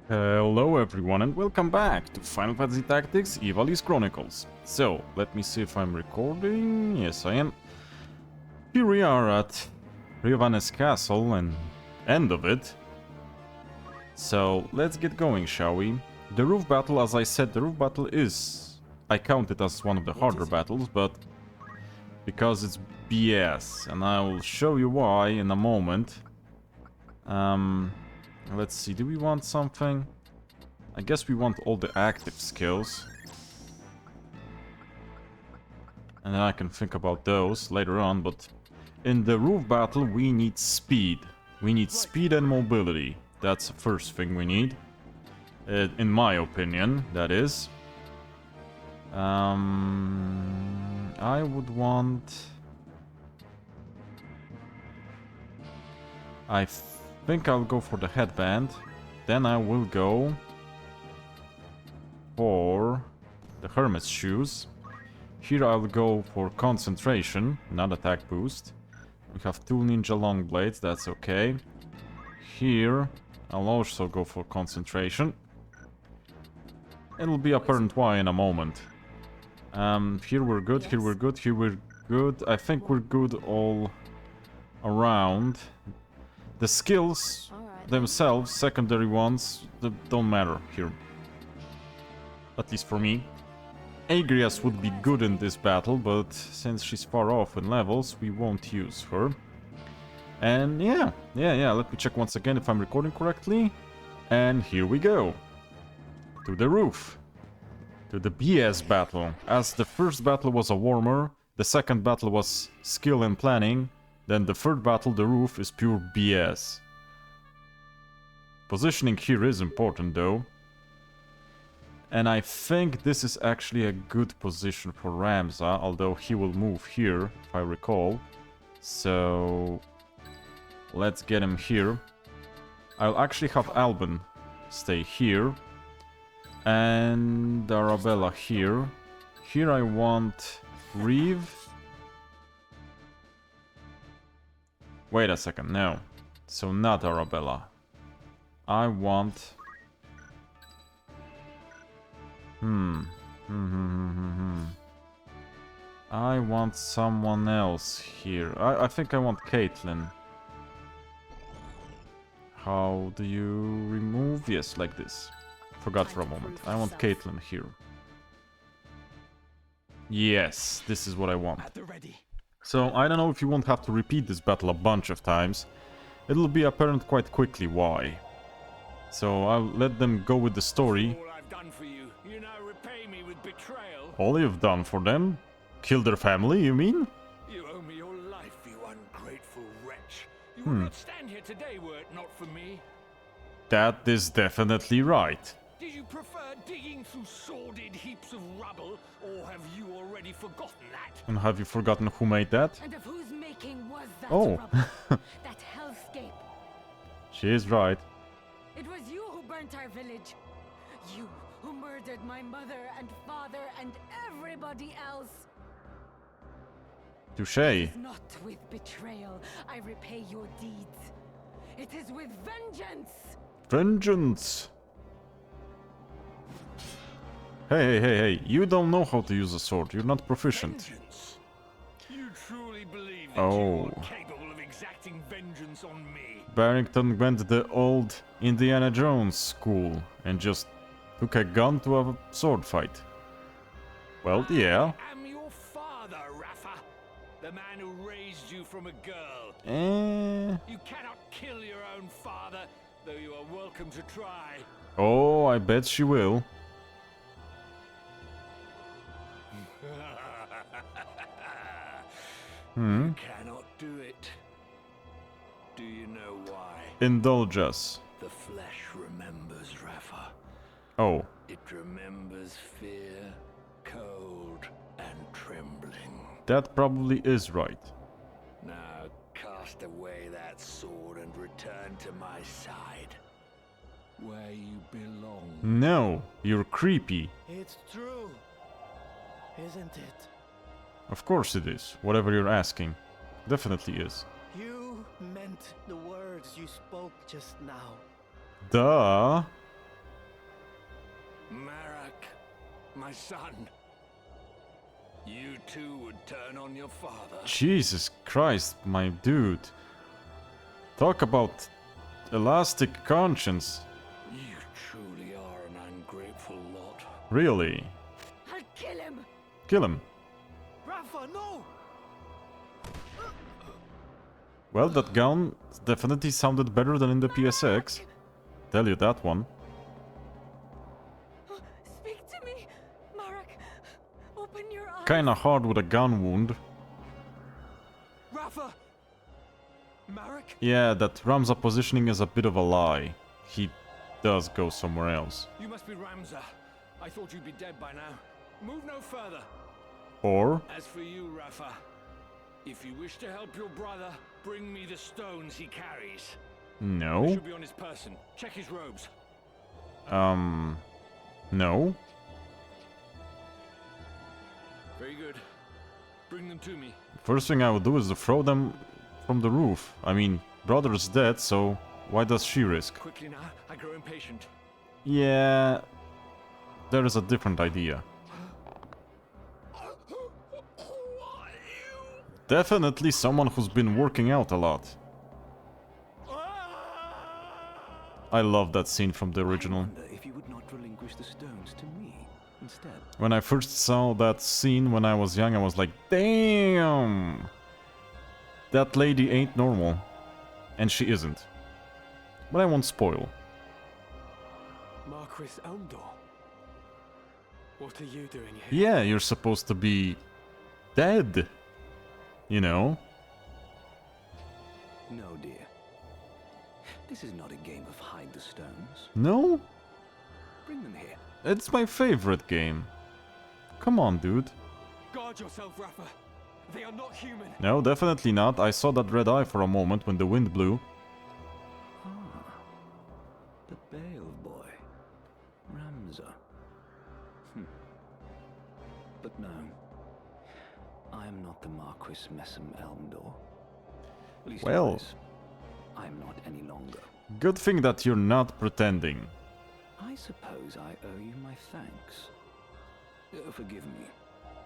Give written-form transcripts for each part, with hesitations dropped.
Hello everyone and welcome back to Final Fantasy Tactics Ivalice Chronicles. So, let me see if I'm recording. Yes, I am. Here we are at Riovanes castle and end of it. So, let's get going, shall we? The roof battle, as I said, the roof battle is... I count it as one of the harder battles, but... because it's BS, and I will show you why in a moment. Let's see, do we want something? I guess we want all the active skills. And then I can think about those later on, but... in the roof battle we need speed. We need speed and mobility. That's the first thing we need. In my opinion, that is. I would want... I think I'll go for the headband. Then I will go for the hermit's shoes. Here I'll go for concentration, not attack boost. We have two ninja long blades, that's okay. Here I'll also go for concentration. It'll be apparent why in a moment. Here we're good, here we're good, here we're good. I think we're good all around. The skills themselves, secondary ones, don't matter here. At least for me. Agrias would be good in this battle, but since she's far off in levels, we won't use her. And yeah, let me check once again if I'm recording correctly. And here we go. To the roof. To the BS battle. As the first battle was a warmer, the second battle was skill and planning, then the third battle, the roof, is pure BS. Positioning here is important though. And I think this is actually a good position for Ramza, although he will move here, if I recall. So... let's get him here. I'll actually have Alban stay here. And Arabella here. Here I want Reeve. Wait a second, no. So not Arabella. I want... I want someone else here. I think I want Caitlyn. How do you remove? Yes, like this. Forgot for a moment. I want Caitlyn here. Yes, this is what I want. So, I don't know if you won't have to repeat this battle a bunch of times. It'll be apparent quite quickly why. So, I'll let them go with the story. All I've done for you. You now repay me with betrayal. All you've done for them? Kill their family, you mean? You owe me your life, you ungrateful wretch. You would not stand here today were it not for me. That is definitely right. Did you prefer digging through sordid heaps of rubble, or have you already forgotten that? And have you forgotten who made that? And of whose making was that Oh. rubble? That hellscape? She is right. It was you who burnt our village. You who murdered my mother and father and everybody else. Touche. It is not with betrayal I repay your deeds. It is with vengeance. Vengeance. Hey, you don't know how to use a sword. You're not proficient. Vengeance? You truly believe that Oh. you are capable of exacting vengeance on me? Barrington went the old Indiana Jones school and just took a gun to a sword fight. Well, yeah. I am your father, Rafa. The man who raised you from a girl. You cannot kill your own father, though you are welcome to try. Oh, I bet she will. You cannot do it. Do you know why? Indulge us. The flesh remembers, Rafa. Oh. It remembers fear, cold, and trembling. That probably is right. Now cast away that sword and return to my side, where you belong. No, you're creepy. It's true, isn't it? Of course it is. Whatever you're asking. Definitely is. You meant the words you spoke just now. Duh. my son. You too would turn on your father. Jesus Christ, my dude. Talk about elastic conscience. You truly are an ungrateful lot. Really? I'll kill him! Kill him. Rafa, no! Well, that gun definitely sounded better than in the PSX. Tell you that one. Speak to me, Marek. Open your eyes. Kinda hard with a gun wound. Rafa! Marek? Yeah, that Ramza positioning is a bit of a lie. He does go somewhere else. You must be Ramza. I thought you'd be dead by now. Move no further. Or... As for you, Rafa, if you wish to help your brother, bring me the stones he carries. They no. should be on his person. Check his robes. No. Very good. Bring them to me. First thing I would do is to throw them from the roof. I mean, brother's dead, so why does she risk? Quickly now, I grow impatient. Yeah... There is a different idea. Definitely someone who's been working out a lot. I love that scene from the original. I wonder if you would not relinquish the stones to me instead. When I first saw that scene when I was young, I was like, damn! That lady ain't normal. And she isn't. But I won't spoil. Marquis Elmdor? What are you doing here? Yeah, you're supposed to be... dead. You know? No, dear. This is not a game of hide the stones. No? Bring them here. It's my favorite game. Come on, dude. Guard yourself, Rafa. They are not human. No, definitely not. I saw that red eye for a moment when the wind blew. Ah. The Bale boy. Ramza. But no. I am not the Marquis Messam Elmdor. Well. Leastwise, I am not any longer. Good thing that you're not pretending. I suppose I owe you my thanks. Forgive me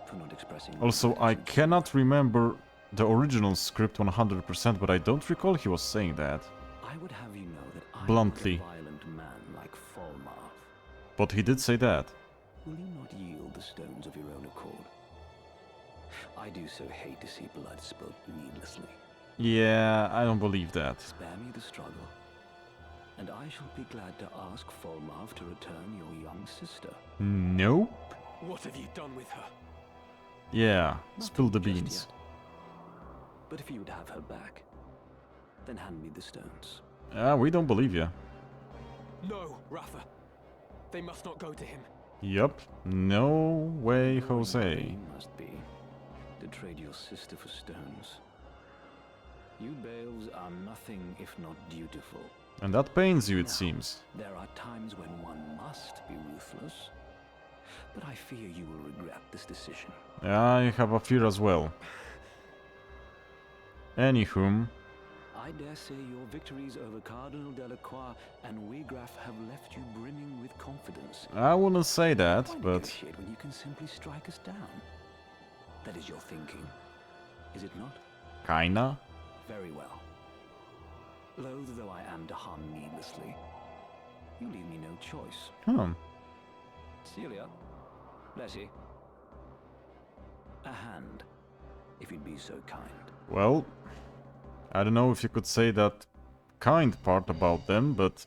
for not expressing my Also, I gratitude. cannot remember the original script 100%, but I don't recall he was saying that. I would have you know that I Bluntly. am a violent man like Falmarth. But he did say that. Will you not yield the stones of your own accord? I do so hate to see blood spilt needlessly. Yeah, I don't believe that. Spare me the struggle, and I shall be glad to ask Falmarth to return your young sister. Nope. What have you done with her? Yeah, Not spill the just beans. yet. But if you would have her back, then hand me the stones. We don't believe you. No, Rafa. They must not go to him. Yup. No way, Your Jose. aim must be to trade your sister for stones. You Bales are nothing if not dutiful. And that pains you, it Now, seems. There are times when one must be ruthless, but I fear you will regret this decision. I have a fear as well. Anywhom, I dare say your victories over Cardinal Delacroix and Wegraf have left you brimming with confidence. I wouldn't say that, Why but negotiate when you can simply strike us down? That is your thinking, is it not? kinda. Very well. Loath though I am to harm needlessly, you leave me no choice. Celia, Leslie, a hand, if you'd be so kind. Well, I don't know if you could say that kind part about them, but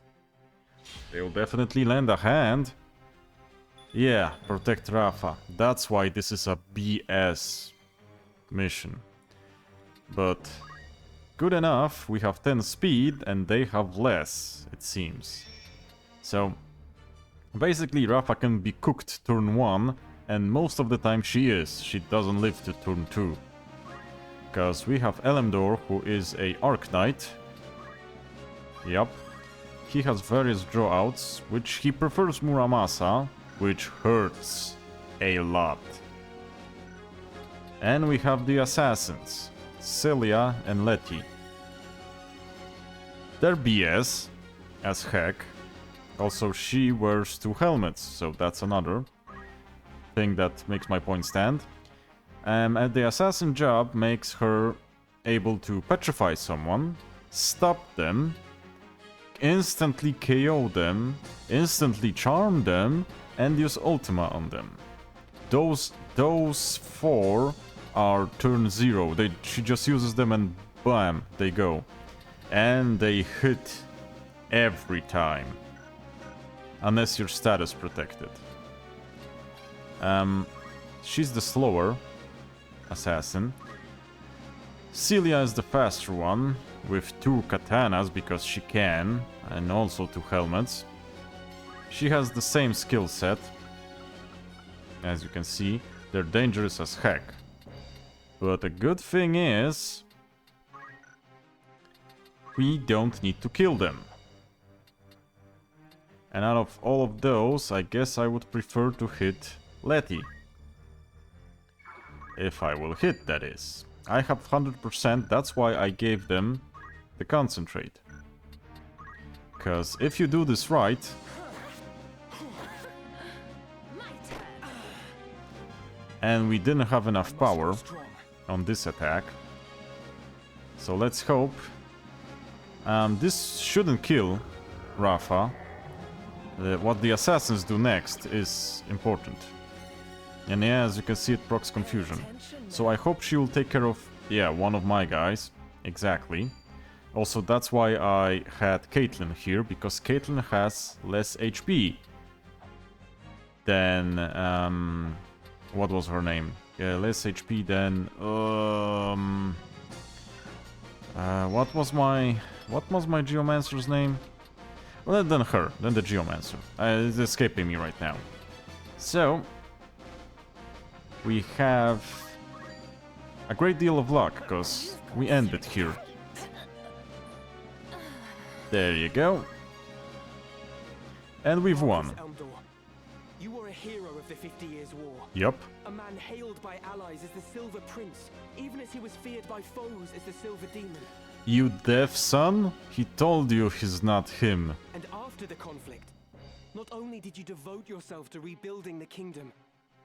they'll definitely lend a hand. Yeah, protect Rafa. That's why this is a BS mission. But good enough, we have 10 speed and they have less, it seems. So basically Rafa can be cooked turn 1, and most of the time she is. She doesn't live to turn 2. Because we have Elemdor, who is a Arc Knight. Yup. He has various drawouts, which he prefers Muramasa, which hurts a lot. And we have the Assassins, Celia and Letty. They're BS, as heck. Also, she wears 2 helmets, so that's another. thing that makes my point stand. And the assassin job makes her able to petrify someone, stop them, instantly KO them, instantly charm them, and use ultima on them. Those 4 are turn 0. She just uses them and bam, they go. And they hit every time. Unless your status protected. She's the slower assassin. Celia is the faster one, with 2 katanas because she can, and also 2 helmets. She has the same skill set. As you can see, they're dangerous as heck. But the good thing is, we don't need to kill them. And out of all of those, I guess I would prefer to hit Letty. If I will hit, that is. I have 100%, that's why I gave them the concentrate. Because if you do this right... And we didn't have enough power on this attack. So let's hope. This shouldn't kill Rafa. What the assassins do next is important. And yeah, as you can see, it procs confusion. So I hope she will take care of, yeah, one of my guys. Exactly. Also, that's why I had Caitlyn here, because Caitlyn has less HP than, what was her name? Yeah, less HP than, what was my Geomancer's name? Well, then her, then the Geomancer. It's escaping me right now. So, we have a great deal of luck, because we ended here. There you go. And we've won. You were a hero of the 50 Years' War. Yup. A man hailed by allies as the Silver Prince, even as he was feared by foes as the Silver Demon. You deaf son? He told you he's not him. And after the conflict, not only did you devote yourself to rebuilding the kingdom,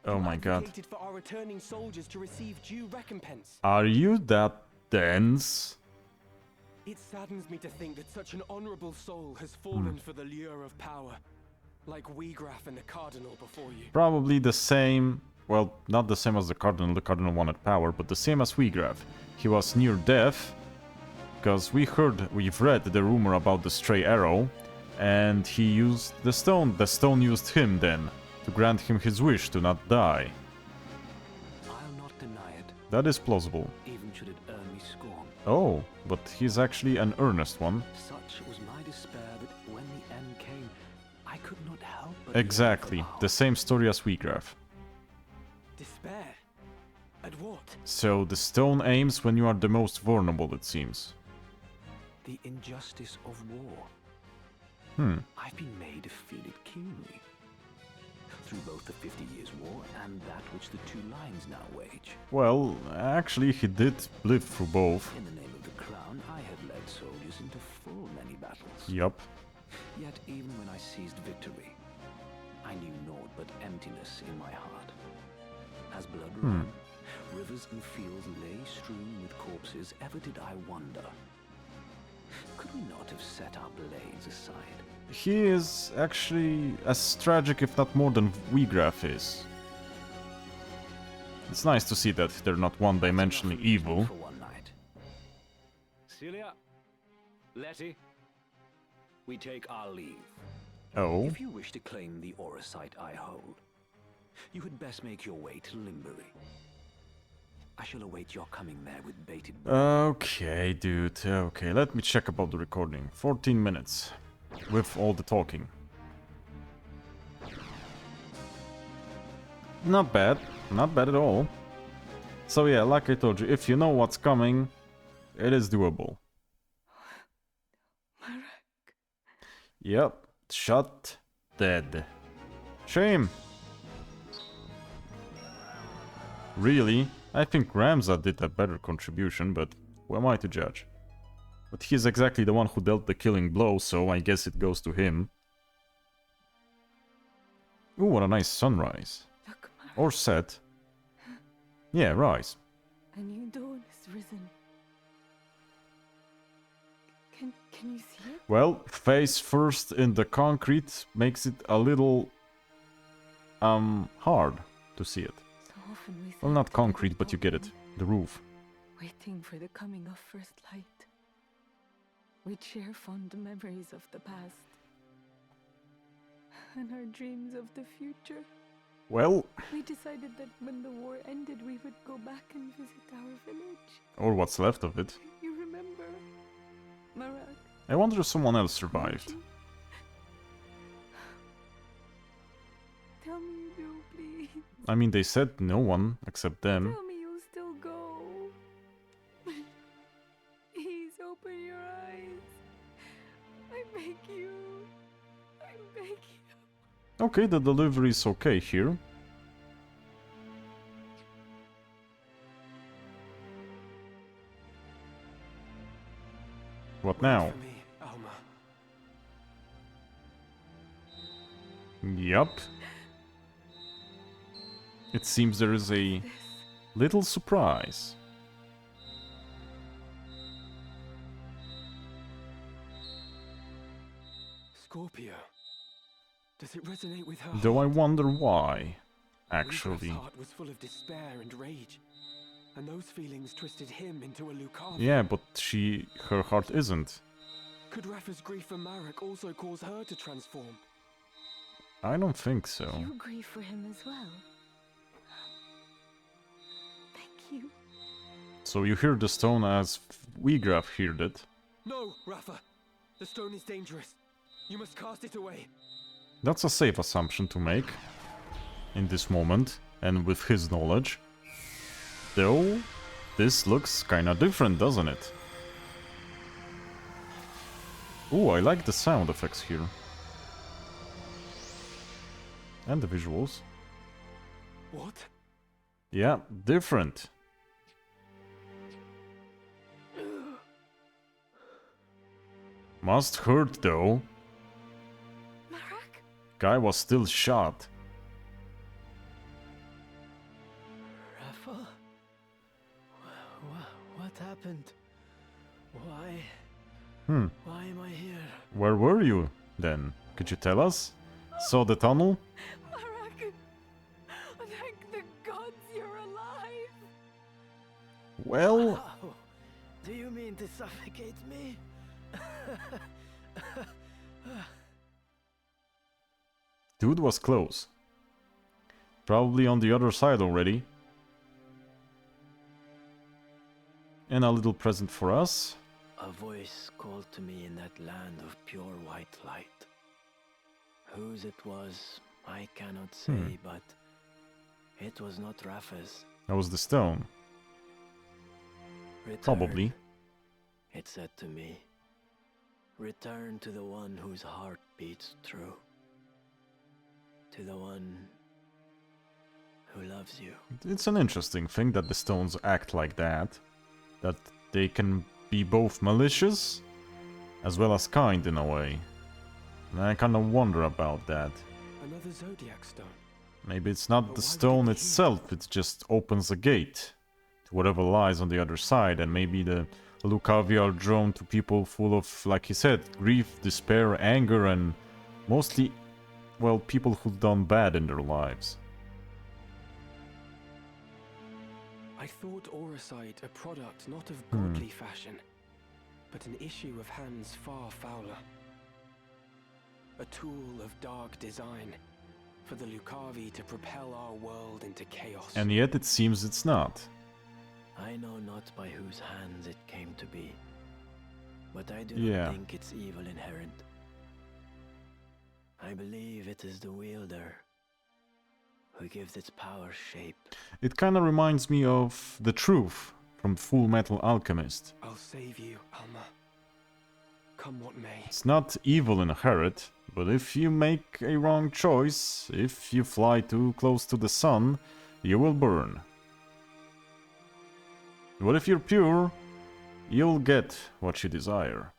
oh my god. advocated for our returning soldiers to receive due recompense. Are you that dense? It saddens me to think that such an honorable soul has fallen for the lure of power, like Wiegraf and the Cardinal before you. Probably the same, well, not the same as the Cardinal wanted power, but the same as Wiegraf. He was near death, because we've read the rumor about the stray arrow, and he used the stone. The stone used him then, to grant him his wish to not die. I'll not deny it. That is plausible. Even should it earn me scorn. Oh, but he's actually an earnest one. Such was my despair that when the end came, I could not help but... Exactly, the same story as Wiegraf. Despair? At what? So the stone aims when you are the most vulnerable, it seems. The injustice of war. I've been made to feel it keenly. Through both the 50 Years' War and that which the two lines now wage. Well, actually he did live through both. In the name of the crown, I had led soldiers into full many battles. Yup. Yet even when I seized victory, I knew naught but emptiness in my heart. As blood ran, rivers and fields lay strewn with corpses, ever did I wonder, could we not have set our blades aside? He is actually as tragic, if not more, than Wiegraf is. It's nice to see that they're not one-dimensionally evil. For one night. Celia, Letty, We take our leave. Oh. If you wish to claim the Auracite I hold, you had best make your way to Limbury. I shall await your coming there with bated breath. Okay, dude. Okay, let me check about the recording. 14 minutes. With all the talking. Not bad. Not bad at all. So yeah, like I told you, if you know what's coming, it is doable. Yep. Shot. Dead. Shame. Really? I think Ramza did a better contribution, but who am I to judge? But he's exactly the one who dealt the killing blow, so I guess it goes to him. Ooh, what a nice sunrise. Look, Marek. Or set. Yeah, rise. A new dawn has risen. Can you see it? Well, face first in the concrete makes it a little hard to see it. So often we Well, sat not together concrete, but you get it. talking, The roof. waiting for the coming of first light. We'd share fond memories of the past and our dreams of the future. Well, We decided that when the war ended, we would go back and visit our village. or what's left of it. You remember, Marak? I wonder if someone else survived. Don't you? Tell me you do, please. I mean, they said no one except them. Tell me you'll still go. Please open your eyes. I beg you. I beg you. Okay, the delivery is okay here. What now? Wait for me, Alma. Yup. It seems there is a little surprise. Scorpio. Does it resonate with her? Though I heart? wonder why, Luca's actually. heart was full of despair and rage, and those feelings twisted him into a Lucavi. Yeah, but her heart isn't. Could Rafa's grief for Marek also cause her to transform? I don't think so. You grieve for him as well. Thank you. So you hear the stone as Weegraf heard it. No, Rafa! The stone is dangerous. You must cast it away. That's a safe assumption to make in this moment, and with his knowledge. Though, this looks kinda different, doesn't it? Ooh, I like the sound effects here. And the visuals. What? Yeah, different. Must hurt though. Marak? Guy was still shot. Rafa? What happened? Why? Why am I here? Where were you then? Could you tell us? Saw the tunnel? Marak! Thank the gods you're alive! Well, Oh, do you mean to suffocate me? dude was close. Probably on the other side already. And a little present for us. A voice called to me in that land of pure white light. Whose it was, I cannot say, but it was not Rafa's. That was the stone. Return, Probably. it said to me. Return to the one whose heart beats true. To the one who loves you. It's an interesting thing that the stones act like that. That they can be both malicious as well as kind in a way. And I kinda wonder about that. Another zodiac stone. Maybe it's not But the why would it stone be itself, it just opens a gate to whatever lies on the other side, and maybe the Lucavi are drawn to people full of, like he said, grief, despair, anger, and mostly, well, people who've done bad in their lives. I thought Auracite a product not of godly fashion, but an issue of hands far fouler. A tool of dark design, for the Lucavi to propel our world into chaos. And yet it seems it's not. I know not by whose hands it came to be, but I do Yeah. not think it's evil inherent. I believe it is the wielder who gives its power shape. It kinda reminds me of the Truth from Full Metal Alchemist. I'll save you, Alma. Come what may. It's not evil inherent, but if you make a wrong choice, if you fly too close to the sun, you will burn. But if you're pure, you'll get what you desire.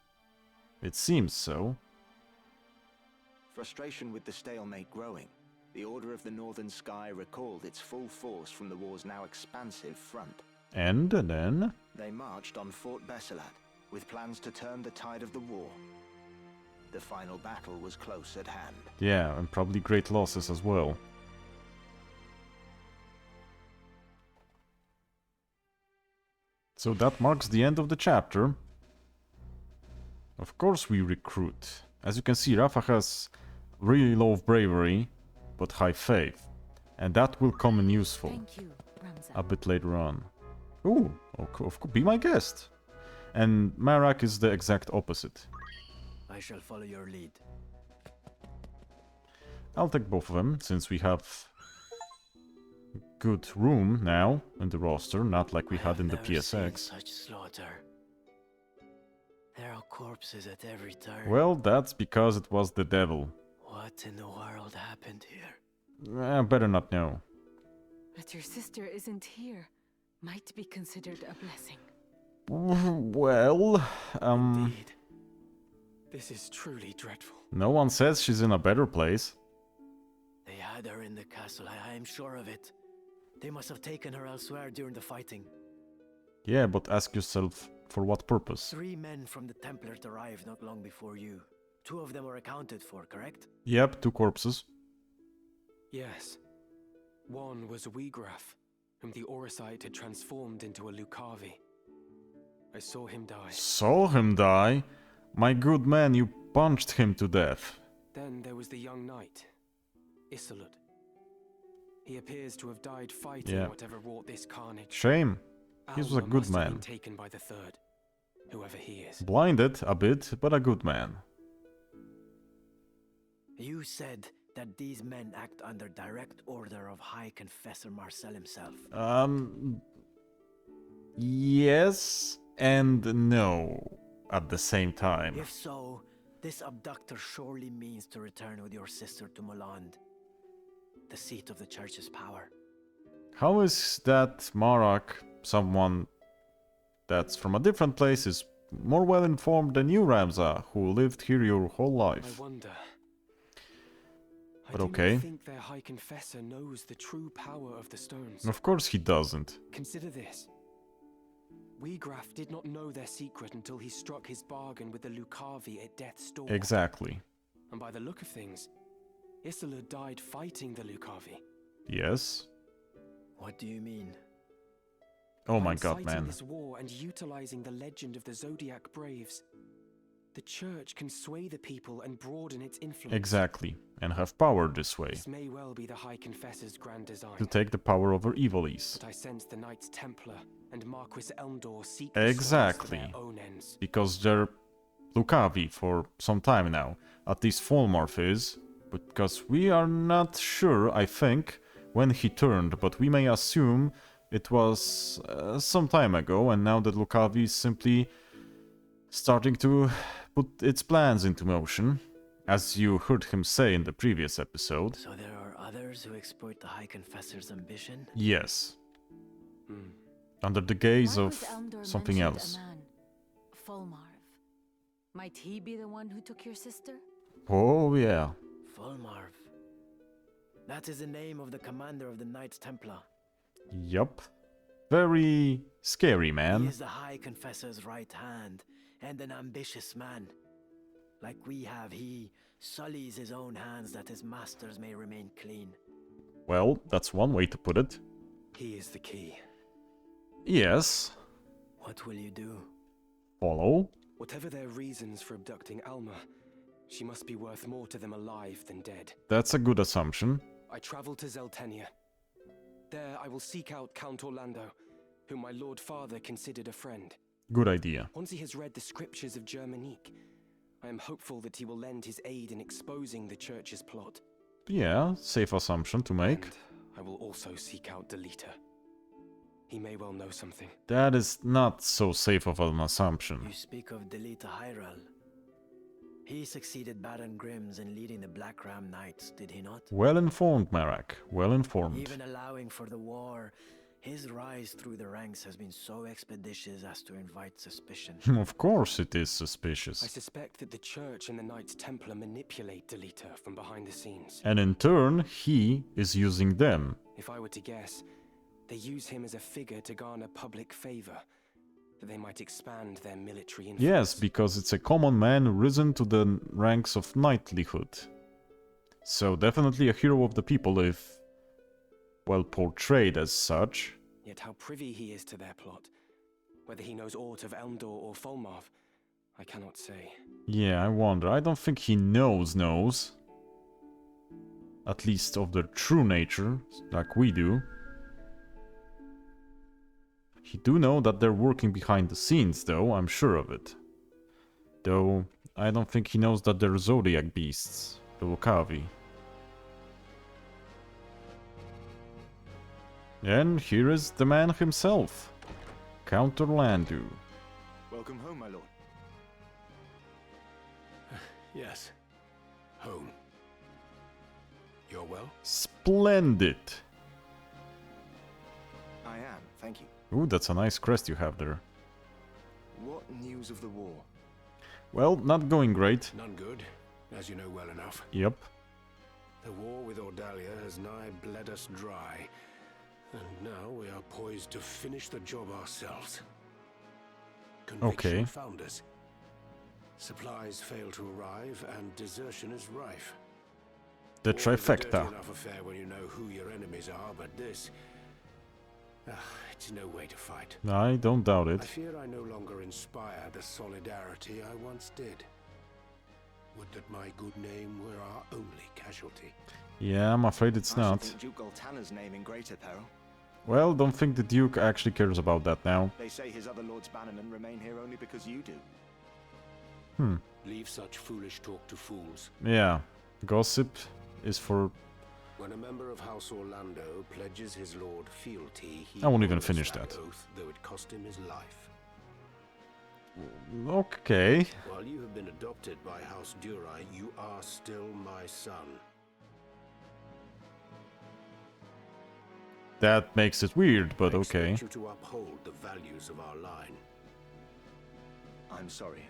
It seems so. Frustration with the stalemate growing. The Order of the Northern Sky recalled its full force from the war's now expansive front. And then? They marched on Fort Bessilat, with plans to turn the tide of the war. The final battle was close at hand. Yeah, and probably great losses as well. So that marks the end of the chapter. Of course we recruit. As you can see, Rafa has really low bravery, but high faith. And that will come in useful. Thank you, Ramza. A bit later on. Ooh, of course, be my guest. And Marak is the exact opposite. I shall follow your lead. I'll take both of them, since we have good room now in the roster, not like we had in the PSX. Such slaughter. There are corpses at every turn. Well, that's because it was the devil. What in the world happened here? Better not know. That your sister isn't here might be considered a blessing. Well, Indeed. This is truly dreadful. no one says she's in a better place. They had her in the castle, I am sure of it. They must have taken her elsewhere during the fighting. Yeah, but ask yourself, for what purpose? 3 men from the Templars arrived not long before you. 2 of them were accounted for, correct? Yep, 2 corpses. Yes. One was Weegraf, whom the Orosite had transformed into a Lucavi. I saw him die. Saw him die? My good man, you punched him to death. Then there was the young knight, Isolde. He appears to have died fighting whatever wrought this carnage. Shame. He was a Alma good must have man. been taken by the third, whoever he is. Blinded a bit, but a good man. You said that these men act under direct order of High Confessor Marcel himself. Yes and no at the same time. If so, this abductor surely means to return with your sister to Moland, the seat of the church's power. How is that Marak, someone that's from a different place, is more well informed than you, Ramza, who lived here your whole life? I wonder. But I okay. do not think their High Confessor knows the true power of the stones. Of course he doesn't. Consider this. Weegraf did not know their secret until he struck his bargain with the Lucavi at death's door. Exactly. And by the look of things, Isolde died fighting the Lucavi. Yes. What do you mean? Oh my By god, inciting man. this war and utilizing the legend of the Zodiac Braves, the church can sway the people and broaden its influence. Exactly. And have power this way. This may well be the High Confessor's grand design. To take the power over Ivalice. But I sense the Knights Templar and Marquis Eldor seek Exactly. the for their own ends. Because they're Lucavi for some time now. At least Folmarth is. Because we are not sure, I think, when he turned, but we may assume it was some time ago, and now that Lucavi is simply starting to put its plans into motion, as you heard him say in the previous episode. So there are others who exploit the High Confessor's ambition? Yes. Under the gaze of Marquis Eldor something mentioned else. a man, Folmarth. Might he be the one who took your sister? Oh, yeah. Folmarv. That is the name of the commander of the Knights Templar. Yup. Very scary, He man. is the High Confessor's right hand, and an ambitious man. Like we have, he sullies his own hands that his masters may remain clean. Well, that's one way to put it. He is the key. Yes. What will you do? Follow. Whatever their reasons for abducting Alma, she must be worth more to them alive than dead. That's a good assumption. I travel to Zeltenia. There I will seek out Count Orlando, whom my Lord Father considered a friend. Good idea. Once he has read the scriptures of Germanique, I am hopeful that he will lend his aid in exposing the church's plot. Yeah, safe assumption to make. And I will also seek out Delita. He may well know something. That is not so safe of an assumption. You speak of Delita Hyral. He succeeded Baron Grimm's in leading the Black Ram Knights, did he not? Well informed, Marak. Well informed. Even allowing for the war, His rise through the ranks has been so expeditious as to invite suspicion. Of course it is I suspicious. suspect that the Church and the Knights Templar manipulate Delita from behind the scenes. And in turn, he is using them. If I were to guess, they use him as a figure to garner public favor, that they might expand their military influence. Yes, because it's a common man risen to the ranks of knightlyhood. So definitely a hero of the people if, well, portrayed as such. Yet how privy he is to their plot, whether he knows aught of Elmdor or Folmarv, I cannot say. Yeah, I wonder. I don't think he knows. At least of their true nature, like we do. He do know that they're working behind the scenes, though, I'm sure of it. Though, I don't think he knows that they're Zodiac beasts, the Lokavi. And here is the man himself, Count Orlandu. Welcome home, my lord. Yes. Home. You're well? Splendid! I am, thank you. Ooh, that's a nice crest you have there. What news of the war? Well, not going great. None good, as you know well enough. Yep. The war with Ordalia has nigh bled us dry, and now we are poised to finish the job ourselves. Conviction Okay. found us. Supplies fail to arrive, and desertion is rife. The War is a trifecta. dirty enough affair when you know who your enemies are, but this... it's no way to fight. I don't doubt I it. fear I no longer inspire the solidarity I once did. Would that my good name were our only casualty. Yeah, I'm afraid it's I should not. think Duke Goltana's name in greater peril. Well, don't think the Duke actually cares about that now. They say his other lords bannermen remain here only because you do. Leave such foolish talk to fools. Yeah, gossip is for... When a member of House Orlando pledges his lord fealty, he I won't even honors finish that that. oath, though it cost him his life. Okay. While you have been adopted by House Durai, you are still my son. That makes it weird, but I okay. expect you to uphold the values of our line. I'm sorry.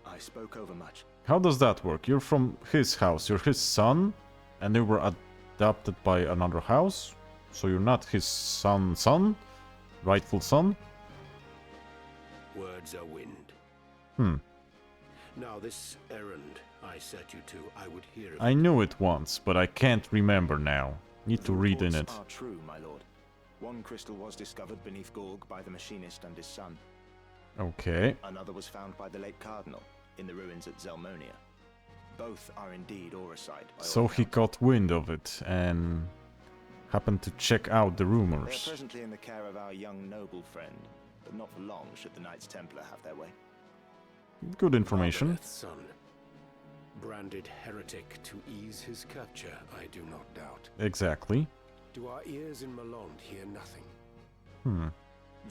I spoke overmuch. How does that work? You're from his house, you're his son, and you were adopted by another house? So you're not his son? Rightful son? Words are wind. Now this errand I set you to, I would hear of I knew it once, but I can't remember now. Need to The read in it. reports are true, my lord. One crystal was discovered beneath Gorg by the machinist and his son. Okay. Another was found by the late cardinal in the ruins at Zelmonia. Both are indeed Auricide. by So all he accounts. got wind of it and happened to check out the They are rumors. presently in the care of our young noble friend, but not for long should the Knights Templar have their way. Good information. Arbaleth's son. Branded heretic to ease his capture, I do not doubt. Exactly. Do our ears in Malond hear nothing?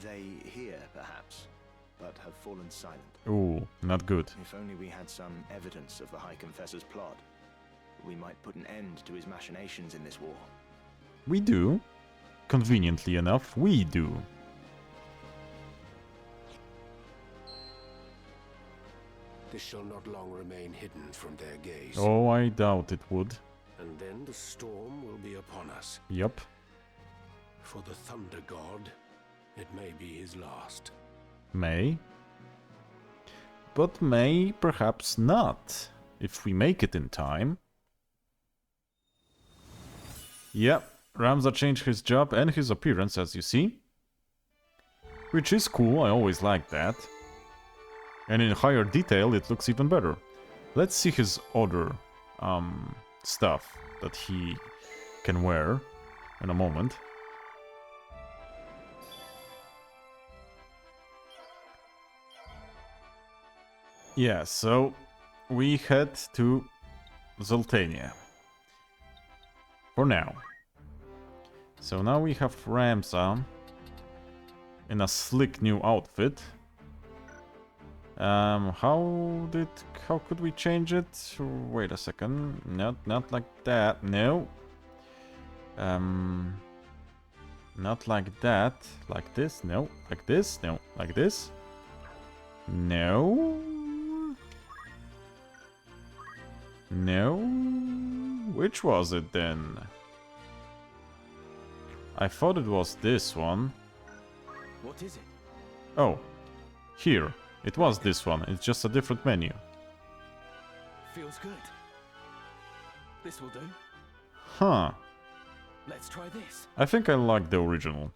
They hear, perhaps, but have fallen silent. Ooh, not good. If only we had some evidence of the High Confessor's plot, we might put an end to his machinations in this war. We do. Conveniently enough, we do. This shall not long remain hidden from their gaze. Oh, I doubt it would. And then the storm will be upon us. Yep. For the Thunder God, it may be his last. May. But may perhaps not, if we make it in time. Yep, Ramza changed his job and his appearance, as you see. Which is cool, I always like that. And in higher detail, it looks even better. Let's see his other stuff that he can wear in a moment. Yeah, so we head to Zoltania. For now. So now we have Ramza in a slick new outfit. How could we change it? Wait a second. Not like that. No. Not like that. Like this? No. Like this? No. Like this? No. No. Which was it then? I thought it was this one. What is it? Oh. Here. It was this one. It's just a different menu. Feels good. This will do. Huh. Let's try this. I think I like the original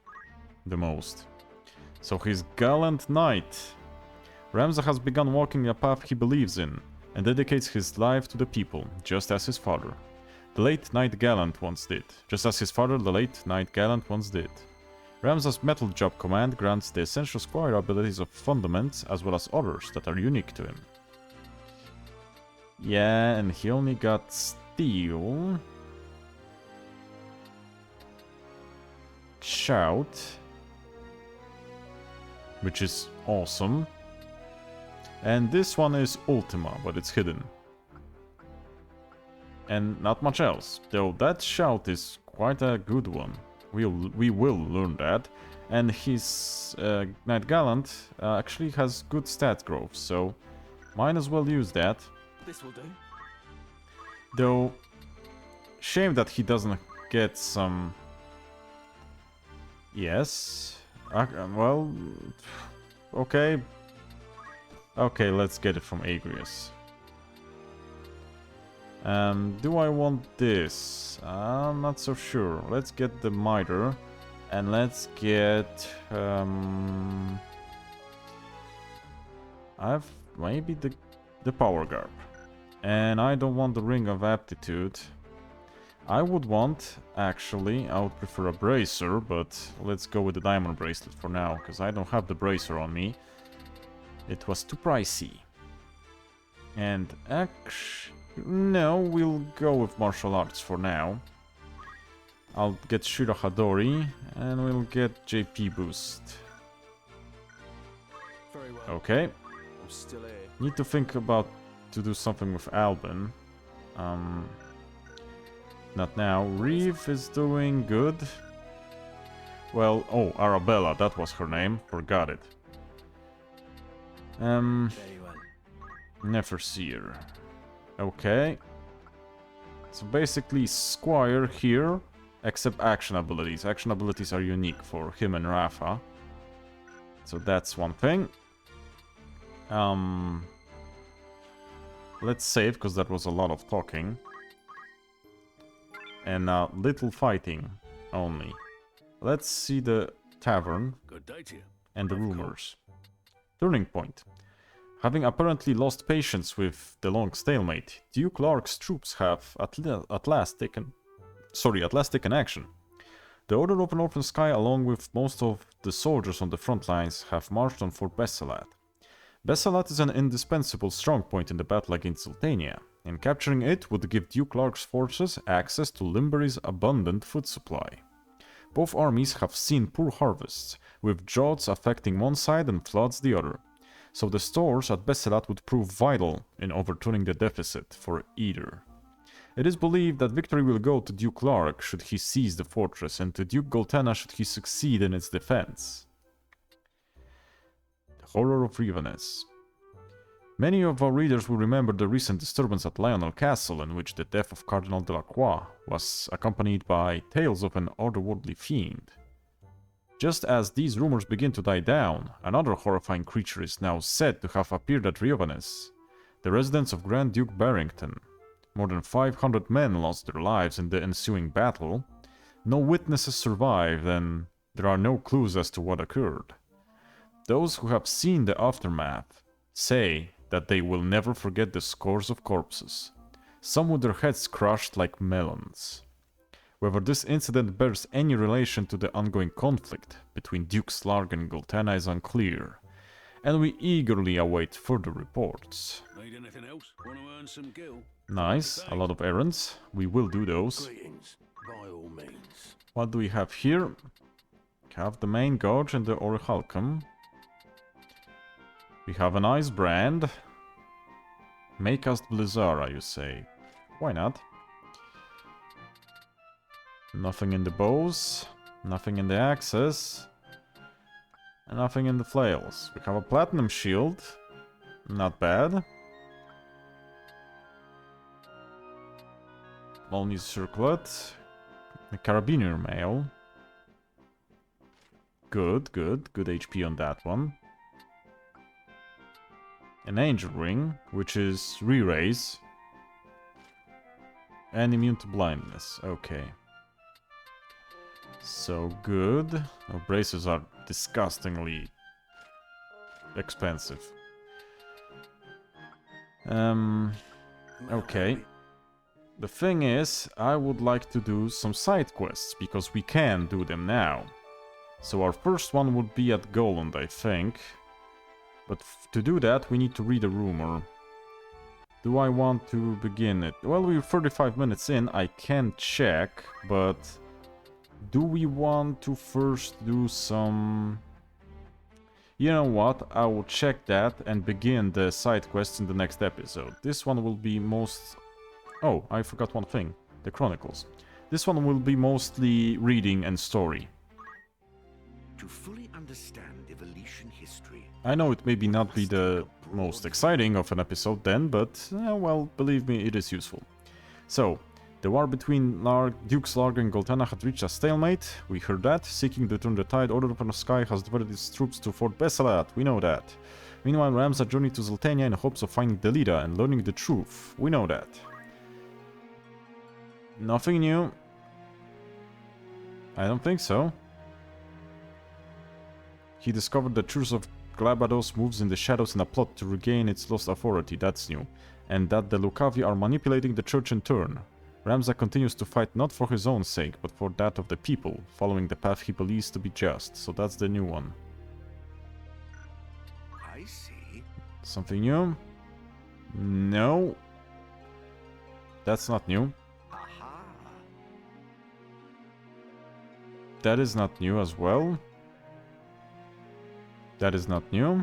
the most. So he's gallant knight. Ramza has begun walking a path he believes in and dedicates his life to the people, just as his father. The late Knight Gallant once did, just as his father, the late Knight Gallant, once did. Ramza's Metal Job command grants the essential squire abilities of Fundaments as well as others that are unique to him. Yeah, and he only got Steel. Shout, which is awesome. And this one is Ultima, but it's hidden. And not much else, though that Shout is quite a good one. We will learn that. And his Knight Gallant actually has good stat growth, so might as well use that. This will do. Though, shame that he doesn't get some... Yes. Well, okay. Okay, let's get it from Agrius. Do I want this? I'm not so sure. Let's get the Mitre. And let's get... I've maybe the Power Garb. And I don't want the Ring of Aptitude. I would want, actually, I would prefer a Bracer, but let's go with the Diamond Bracelet for now, because I don't have the Bracer on me. It was too pricey. And actually... No, we'll go with Martial Arts for now. I'll get Shira Hadori, and we'll get JP Boost. Very well. Okay. I'm still here. Need to think about to do something with Albin. Not now. Reeve is doing good. Well, oh, Arabella, that was her name. Forgot it. Very well. Neverseer. Okay. So basically Squire here, except action abilities. Action abilities are unique for him and Rafa. So that's one thing. Let's save, because that was a lot of talking. And little fighting only. Let's see the tavern Good day to you. and the rumors. Turning point. Having apparently lost patience with the long stalemate, Duke Lark's troops have at last taken action. The Order of an Open Sky, along with most of the soldiers on the front lines, have marched on Fort Besselat. Besselat is an indispensable strongpoint in the battle against Sultania, and capturing it would give Duke Lark's forces access to Limbury's abundant food supply. Both armies have seen poor harvests, with droughts affecting one side and floods the other, so the stores at Besselat would prove vital in overturning the deficit for either. It is believed that victory will go to Duke Lark should he seize the fortress, and to Duke Goltena should he succeed in its defense. The horror of Riovanes. Many of our readers will remember the recent disturbance at Lionel Castle, in which the death of Cardinal Delacroix was accompanied by tales of an otherworldly fiend. Just as these rumors begin to die down, another horrifying creature is now said to have appeared at Riovanes, the residence of Grand Duke Barrington. More than 500 men lost their lives in the ensuing battle. No witnesses survived, and there are no clues as to what occurred. Those who have seen the aftermath say that they will never forget the scores of corpses, some with their heads crushed like melons. Whether this incident bears any relation to the ongoing conflict between Dukes Lark and Goltena is unclear, and we eagerly await further reports. Need anything else? Want to earn some gil? Nice, a lot of errands. We will do those. Greetings, by all means. What do we have here? We have the main gorge and the Orichalcum. We have a nice brand. Make us Blizzara, you say. Why not? Nothing in the bows. Nothing in the axes. And nothing in the flails. We have a platinum shield. Not bad. Molny's circlet. A carabiner mail. Good, good. Good HP on that one. An angel ring, which is re-raise. And immune to blindness. Okay. So good. Our braces are disgustingly expensive. Okay. The thing is, I would like to do some side quests, because we can do them now. So our first one would be at Goland, I think. But to do that, we need to read a rumor. Do I want to begin it? Well, we're 35 minutes in, I can check, but... do we want to first do some... You know what, I will check that and begin the side quests in the next episode. This one will be most... Oh, I forgot one thing. The Chronicles. This one will be mostly reading and story. To fully understand Evolution history... I know it maybe not be the most exciting of an episode then, but, well, believe me, it is useful. So, the war between Dukes Larg and Goltana had reached a stalemate. We heard that. Seeking to turn the tide, Order of the Sky has diverted its troops to Fort Besselat. We know that. Meanwhile, Ramza journeyed to Zoltania in hopes of finding the leader and learning the truth. We know that. Nothing new. I don't think so. He discovered the truth of Glabados moves in the shadows in a plot to regain its lost authority. That's new. And that the Lucavi are manipulating the church in turn. Ramza continues to fight not for his own sake, but for that of the people, following the path he believes to be just. So that's the new one. I see. Something new? No. That's not new. Aha. That is not new as well. That is not new.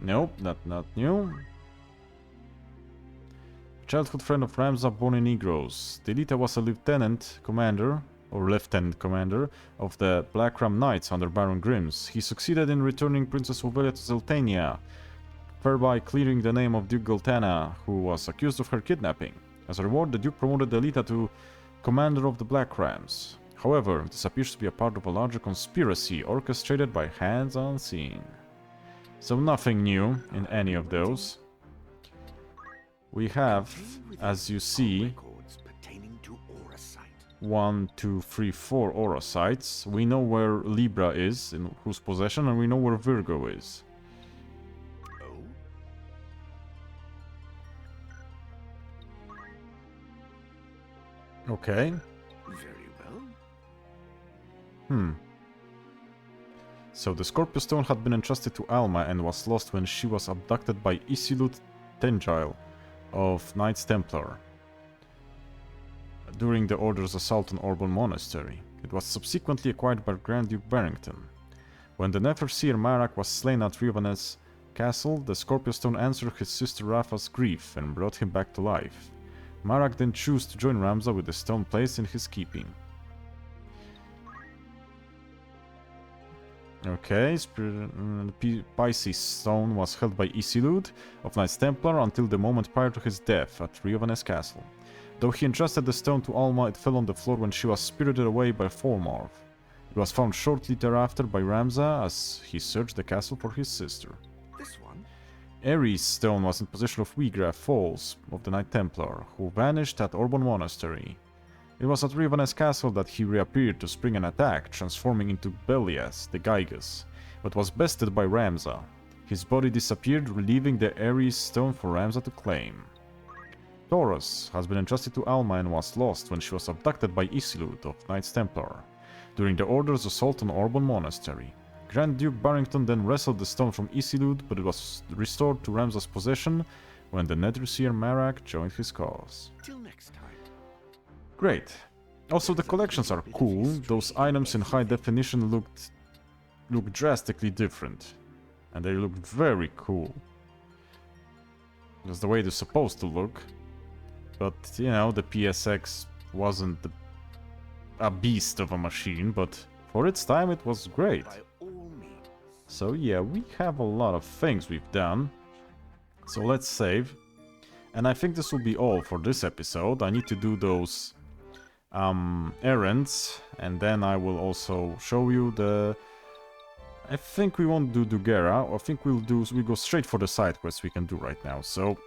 Nope, not new. Childhood friend of Ramza, born in Negros. Delita was a lieutenant commander of the Black Ram Knights under Baron Grimm's. He succeeded in returning Princess Ovelia to Zeltania, thereby clearing the name of Duke Goltana, who was accused of her kidnapping. As a reward, the Duke promoted Delita to commander of the Black Rams. However, this appears to be a part of a larger conspiracy orchestrated by hands unseen. So nothing new in any of those. We have, as you see, 1, 2, 3, 4 aura sites. We know where Libra is, in whose possession, and we know where Virgo is. Okay. Very well. So the Scorpio Stone had been entrusted to Alma and was lost when she was abducted by Isilut Tengile of Knights Templar during the Order's assault on Orban Monastery. It was subsequently acquired by Grand Duke Barrington. When the Neferseer Marak was slain at Riovanes castle, the Scorpio Stone answered his sister Rafa's grief and brought him back to life. Marak then chose to join Ramza with the stone placed in his keeping. Okay, Pisces stone was held by Isilud of Knights Templar until the moment prior to his death at Riovanes castle. Though he entrusted the stone to Alma, it fell on the floor when she was spirited away by Formorv. It was found shortly thereafter by Ramza as he searched the castle for his sister. This one? Ares stone was in possession of Wigraf Falls of the Knight Templar, who vanished at Orban Monastery. It was at Riovanes castle that he reappeared to spring an attack, transforming into Belias, the Gygas, but was bested by Ramza. His body disappeared, leaving the Ares stone for Ramza to claim. Taurus has been entrusted to Alma and was lost when she was abducted by Isilud of Knights Templar during the Order's assault on Orban Monastery. Grand Duke Barrington then wrestled the stone from Isilud, but it was restored to Ramza's possession when the Neferseer Marak joined his cause. Till next time. Great. Also, the collections are cool. Those items in high definition look drastically different. And they look very cool. That's the way they're supposed to look. But, you know, the PSX wasn't a beast of a machine, but for its time it was great. So yeah, we have a lot of things we've done. So let's save. And I think this will be all for this episode. I need to do those errands, and then I will also show you the... I think we won't do Dugera. I think we go straight for the side quests we can do right now. So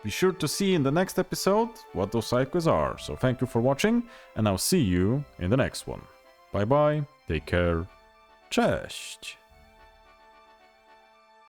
be sure to see in the next episode what those side quests are. So thank you for watching, and I'll see you in the next one. Bye bye, take care, cześć!